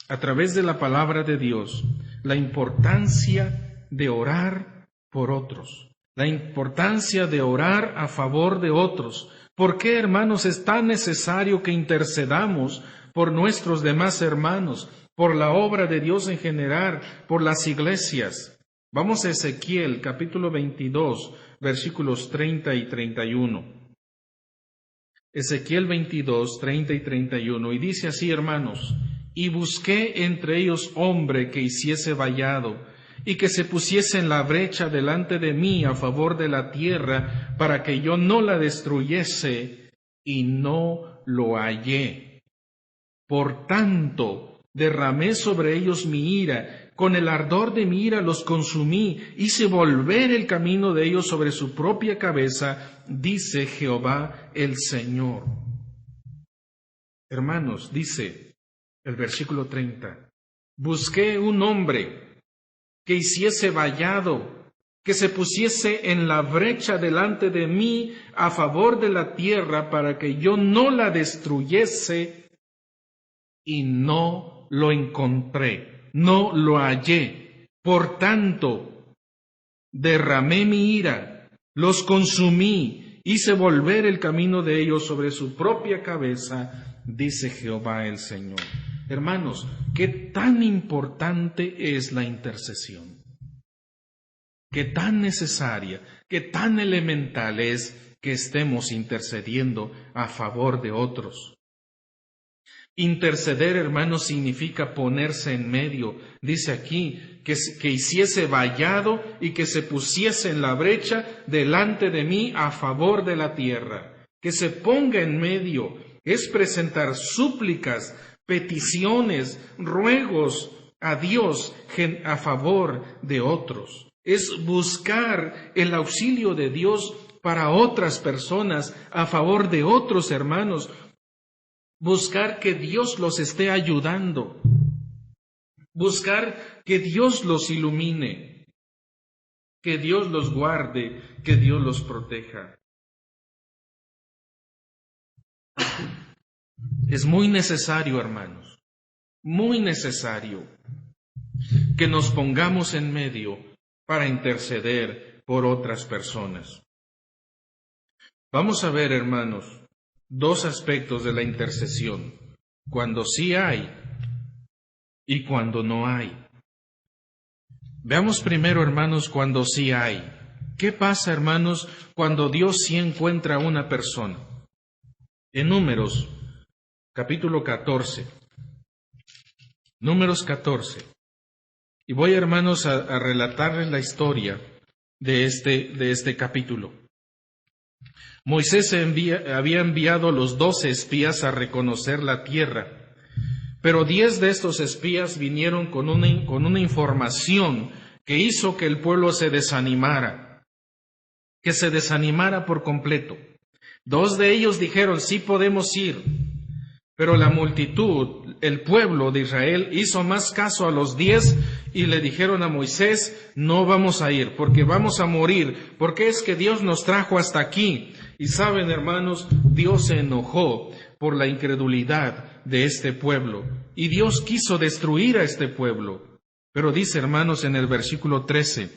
a través de la palabra de Dios, la importancia de orar por otros, la importancia de orar a favor de otros. ¿Por qué, hermanos, es tan necesario que intercedamos por nuestros demás hermanos, por la obra de Dios en general, por las iglesias? Vamos a Ezequiel, capítulo 22, versículos 30 y 31. Ezequiel 22, 30 y 31, y dice así, hermanos: y busqué entre ellos hombre que hiciese vallado, y que se pusiese en la brecha delante de mí a favor de la tierra, para que yo no la destruyese, y no lo hallé. Por tanto, derramé sobre ellos mi ira, con el ardor de mi ira los consumí, hice volver el camino de ellos sobre su propia cabeza, dice Jehová el Señor. Hermanos, dice el versículo 30, busqué un hombre que hiciese vallado, que se pusiese en la brecha delante de mí a favor de la tierra, para que yo no la destruyese, y no lo encontré, no lo hallé. Por tanto, derramé mi ira, los consumí, hice volver el camino de ellos sobre su propia cabeza, dice Jehová el Señor. Hermanos, qué tan importante es la intercesión, qué tan necesaria, qué tan elemental es que estemos intercediendo a favor de otros. Interceder, hermanos, significa ponerse en medio. Dice aquí que hiciese vallado y que se pusiese en la brecha delante de mí a favor de la tierra. Que se ponga en medio es presentar súplicas, peticiones, ruegos a Dios a favor de otros. Es buscar el auxilio de Dios para otras personas, a favor de otros hermanos. Buscar que Dios los esté ayudando. Buscar que Dios los ilumine. Que Dios los guarde, que Dios los proteja. Es muy necesario, hermanos, muy necesario que nos pongamos en medio para interceder por otras personas. Vamos a ver, hermanos, dos aspectos de la intercesión: cuando sí hay y cuando no hay. Veamos primero, hermanos, cuando sí hay. ¿Qué pasa, hermanos, cuando Dios sí encuentra a una persona? En Números, capítulo 14. Números 14. Y voy, hermanos, a relatarles la historia de este capítulo. Moisés había enviado a los 12 espías a reconocer la tierra, pero 10 de estos espías vinieron con una información que hizo que el pueblo se desanimara por completo. 2 de ellos dijeron, sí podemos ir, pero la multitud, el pueblo de Israel, hizo más caso a los 10 y le dijeron a Moisés, no vamos a ir, porque vamos a morir, porque es que Dios nos trajo hasta aquí. Y saben, hermanos, Dios se enojó por la incredulidad de este pueblo, y Dios quiso destruir a este pueblo. Pero dice, hermanos, en el versículo 13,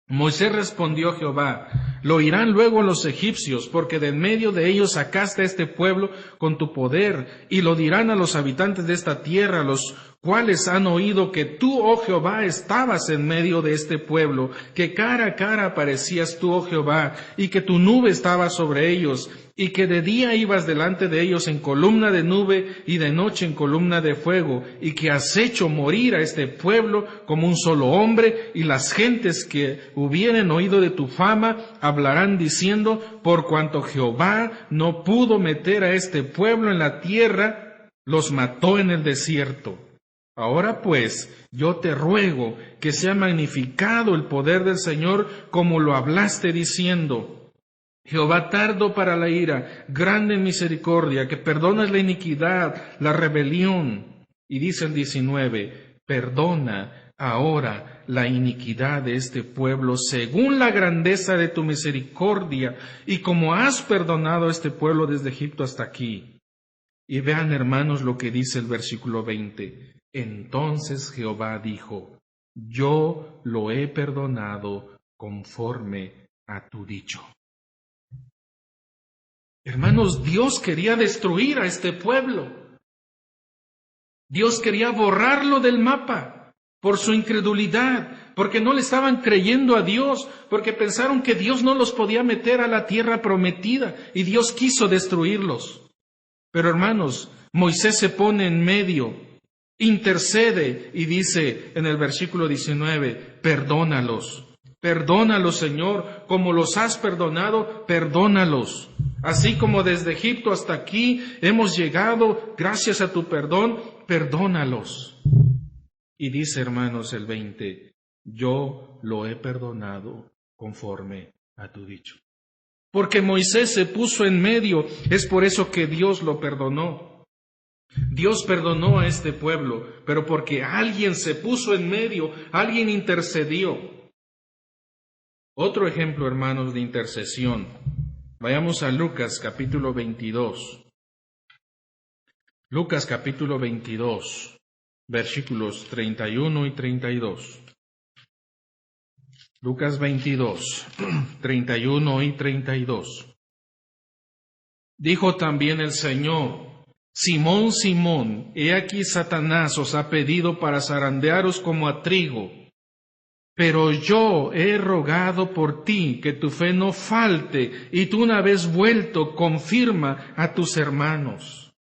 Moisés respondió a Jehová, lo oirán luego los egipcios, porque de en medio de ellos sacaste a este pueblo con tu poder, y lo dirán a los habitantes de esta tierra, los cuales han oído que tú, oh Jehová, estabas en medio de este pueblo, que cara a cara aparecías tú, oh Jehová, y que tu nube estaba sobre ellos, y que de día ibas delante de ellos en columna de nube y de noche en columna de fuego, y que has hecho morir a este pueblo como un solo hombre, y las gentes que hubieren oído de tu fama hablarán diciendo, por cuanto Jehová no pudo meter a este pueblo en la tierra, los mató en el desierto. Ahora pues, yo te ruego que sea magnificado el poder del Señor como lo hablaste diciendo, Jehová tardo para la ira, grande en misericordia, que perdonas la iniquidad, la rebelión. Y dice el 19, perdona ahora la iniquidad de este pueblo según la grandeza de tu misericordia y como has perdonado a este pueblo desde Egipto hasta aquí. Y vean, hermanos, lo que dice el versículo 20. Entonces Jehová dijo, yo lo he perdonado conforme a tu dicho. Hermanos, Dios quería destruir a este pueblo. Dios quería borrarlo del mapa por su incredulidad, porque no le estaban creyendo a Dios, porque pensaron que Dios no los podía meter a la tierra prometida y Dios quiso destruirlos. Pero hermanos, Moisés se pone en medio, intercede y dice en el versículo 19, perdónalos, perdónalos, Señor, como los has perdonado, perdónalos. Así como desde Egipto hasta aquí hemos llegado, gracias a tu perdón, perdónalos. Y dice, hermanos, el 20, yo lo he perdonado conforme a tu dicho. Porque Moisés se puso en medio, es por eso que Dios lo perdonó. Dios perdonó a este pueblo, pero porque alguien se puso en medio, alguien intercedió. Otro ejemplo, hermanos, de intercesión. Vayamos a Lucas capítulo 22. Lucas capítulo 22, versículos 31 y 32. Lucas 22, 31 y 32. Dijo también el Señor, Simón, Simón, he aquí Satanás os ha pedido para zarandearos como a trigo, pero yo he rogado por ti que tu fe no falte, y tú una vez vuelto confirma a tus hermanos.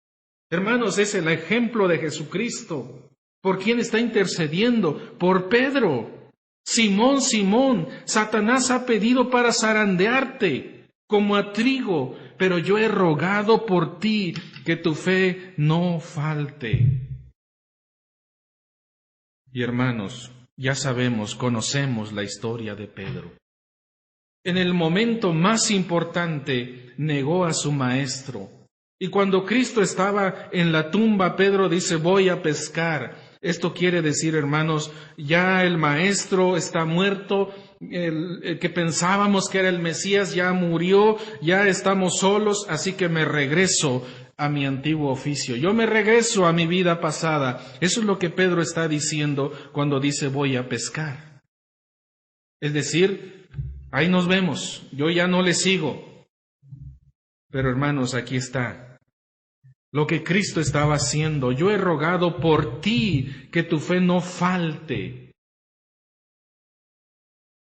Hermanos, es el ejemplo de Jesucristo. ¿Por quién está intercediendo? Por Pedro. Simón, Simón, Satanás ha pedido para zarandearte como a trigo, pero yo he rogado por ti que tu fe no falte. Y hermanos, ya sabemos, conocemos la historia de Pedro. En el momento más importante negó a su maestro. Y cuando Cristo estaba en la tumba, Pedro dice, voy a pescar. Esto quiere decir, hermanos, ya el maestro está muerto, el que pensábamos que era el Mesías ya murió, ya estamos solos, así que me regreso a mi antiguo oficio. Yo me regreso a mi vida pasada. Eso es lo que Pedro está diciendo cuando dice voy a pescar. Es decir, ahí nos vemos, yo ya no le sigo. Pero hermanos, aquí está lo que Cristo estaba haciendo. Yo he rogado por ti que tu fe no falte.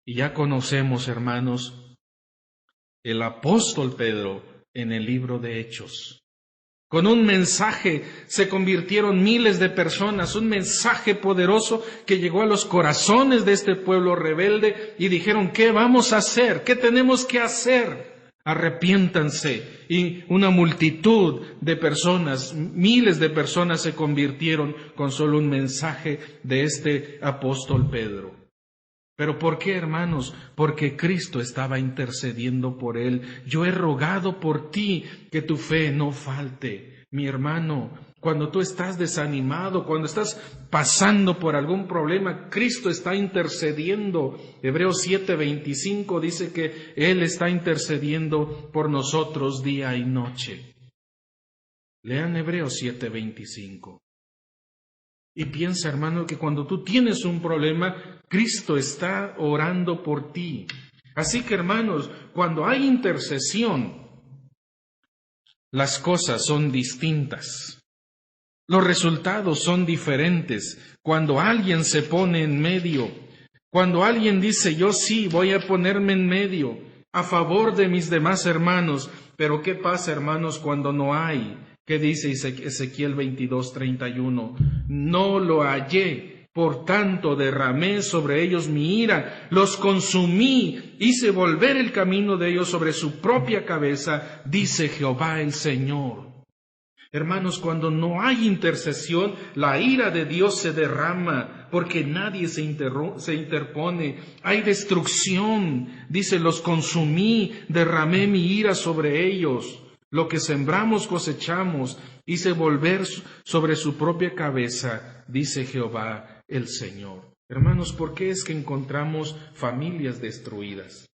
Y ya conocemos, hermanos, el apóstol Pedro en el libro de Hechos. Con un mensaje se convirtieron miles de personas, un mensaje poderoso que llegó a los corazones de este pueblo rebelde y dijeron, ¿qué vamos a hacer? ¿Qué tenemos que hacer? Arrepiéntanse. Y una multitud de personas, miles de personas se convirtieron con solo un mensaje de este apóstol Pedro. ¿Pero por qué, hermanos? Porque Cristo estaba intercediendo por él. Yo he rogado por ti que tu fe no falte. Mi hermano, cuando tú estás desanimado, cuando estás pasando por algún problema, Cristo está intercediendo. Hebreos 7:25 dice que Él está intercediendo por nosotros día y noche. Lean Hebreos 7:25. Y piensa, hermano, que cuando tú tienes un problema, Cristo está orando por ti. Así que, hermanos, cuando hay intercesión, las cosas son distintas. Los resultados son diferentes cuando alguien se pone en medio, cuando alguien dice, yo sí voy a ponerme en medio a favor de mis demás hermanos. Pero ¿qué pasa, hermanos, cuando no hay? ¿Qué dice Ezequiel 22:31? No lo hallé, por tanto derramé sobre ellos mi ira, los consumí, hice volver el camino de ellos sobre su propia cabeza, dice Jehová el Señor. Hermanos, cuando no hay intercesión, la ira de Dios se derrama, porque nadie se interpone. Hay destrucción. Dice, los consumí, derramé mi ira sobre ellos. Lo que sembramos cosechamos, hice volver sobre su propia cabeza, dice Jehová el Señor. Hermanos, ¿por qué es que encontramos familias destruidas?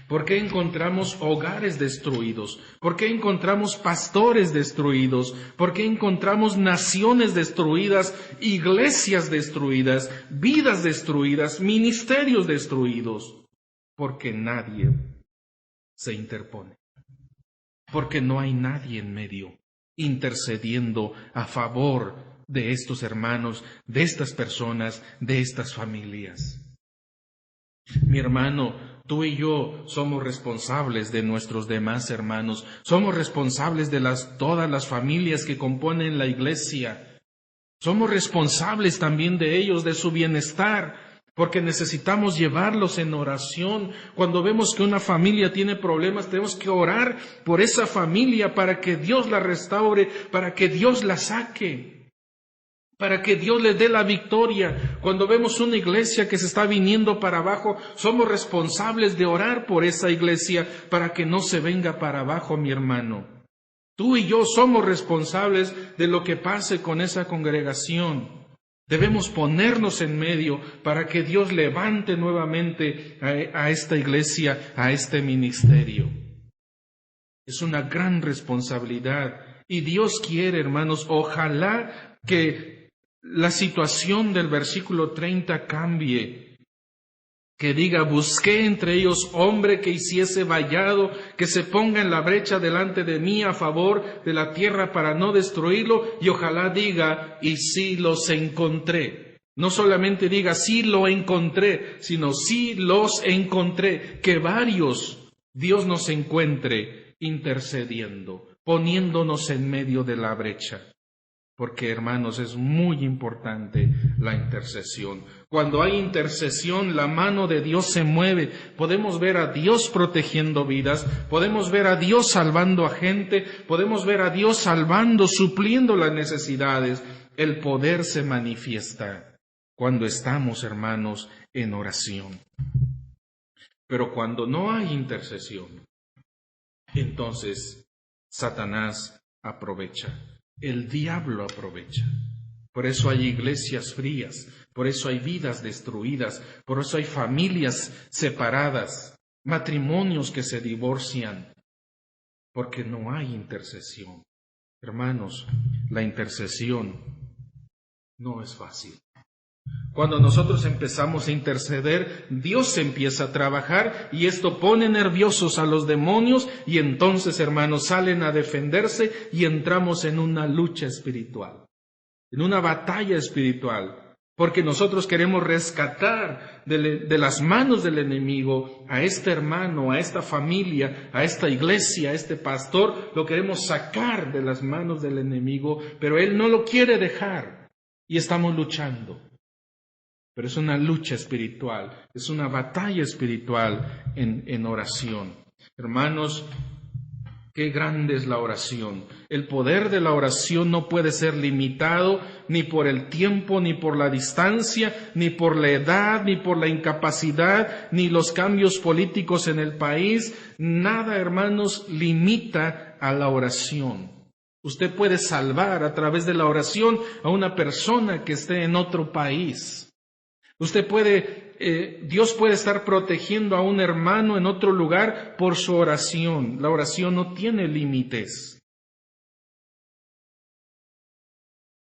¿Por qué encontramos hogares destruidos? ¿Por qué encontramos pastores destruidos? ¿Por qué encontramos naciones destruidas, iglesias destruidas, vidas destruidas, ministerios destruidos? Porque nadie se interpone. Porque no hay nadie en medio intercediendo a favor de estos hermanos, de estas personas, de estas familias. Mi hermano, tú y yo somos responsables de nuestros demás hermanos, somos responsables de todas las familias que componen la iglesia, somos responsables también de ellos, de su bienestar, porque necesitamos llevarlos en oración. Cuando vemos que una familia tiene problemas, tenemos que orar por esa familia para que Dios la restaure, para que Dios la saque, para que Dios les dé la victoria. Cuando vemos una iglesia que se está viniendo para abajo, somos responsables de orar por esa iglesia para que no se venga para abajo, mi hermano. Tú y yo somos responsables de lo que pase con esa congregación. Debemos ponernos en medio para que Dios levante nuevamente a esta iglesia, a este ministerio. Es una gran responsabilidad. Y Dios quiere, hermanos, ojalá que la situación del versículo 30 cambie, que diga, busqué entre ellos hombre que hiciese vallado, que se ponga en la brecha delante de mí a favor de la tierra para no destruirlo, y ojalá diga, y sí los encontré. No solamente diga, sí lo encontré, sino sí los encontré, que varios Dios nos encuentre intercediendo, poniéndonos en medio de la brecha. Porque, hermanos, es muy importante la intercesión. Cuando hay intercesión, la mano de Dios se mueve. Podemos ver a Dios protegiendo vidas, podemos ver a Dios salvando a gente, podemos ver a Dios salvando, supliendo las necesidades. El poder se manifiesta cuando estamos, hermanos, en oración. Pero cuando no hay intercesión, entonces Satanás aprovecha. El diablo aprovecha. Por eso hay iglesias frías, por eso hay vidas destruidas, por eso hay familias separadas, matrimonios que se divorcian, porque no hay intercesión. Hermanos, la intercesión no es fácil. Cuando nosotros empezamos a interceder, Dios empieza a trabajar y esto pone nerviosos a los demonios y entonces, hermanos, salen a defenderse y entramos en una lucha espiritual, en una batalla espiritual, porque nosotros queremos rescatar de las manos del enemigo a este hermano, a esta familia, a esta iglesia, a este pastor, lo queremos sacar de las manos del enemigo, pero él no lo quiere dejar y estamos luchando. Pero es una lucha espiritual, es una batalla espiritual en oración. Hermanos, qué grande es la oración. El poder de la oración no puede ser limitado ni por el tiempo, ni por la distancia, ni por la edad, ni por la incapacidad, ni los cambios políticos en el país. Nada, hermanos, limita a la oración. Usted puede salvar a través de la oración a una persona que esté en otro país. Dios puede estar protegiendo a un hermano en otro lugar por su oración. La oración no tiene límites.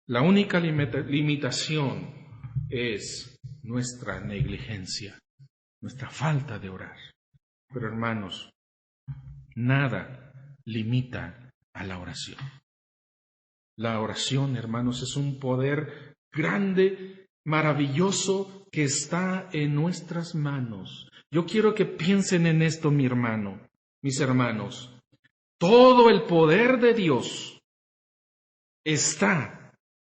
La única limitación es nuestra negligencia, nuestra falta de orar. Pero hermanos, nada limita a la oración. La oración, hermanos, es un poder grande, maravilloso, que está en nuestras manos. Yo quiero que piensen en esto, mi hermano, mis hermanos. Todo el poder de Dios está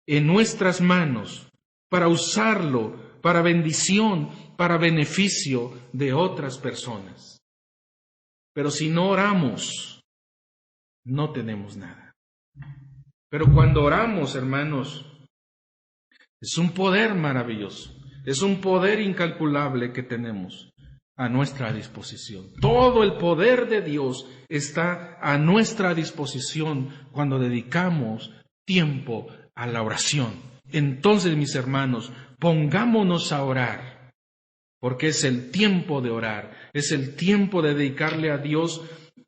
en nuestras manos para usarlo para bendición, para beneficio de otras personas. Pero si no oramos, no tenemos nada. Pero cuando oramos, hermanos, es un poder maravilloso, es un poder incalculable que tenemos a nuestra disposición. Todo el poder de Dios está a nuestra disposición cuando dedicamos tiempo a la oración. Entonces, mis hermanos, pongámonos a orar, porque es el tiempo de orar, es el tiempo de dedicarle a Dios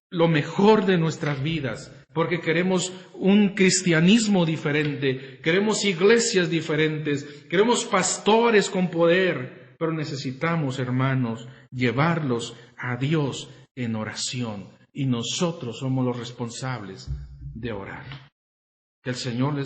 lo mejor de nuestras vidas, porque queremos un cristianismo diferente, queremos iglesias diferentes, queremos pastores con poder, pero necesitamos, hermanos, llevarlos a Dios en oración, y nosotros somos los responsables de orar. Que el Señor les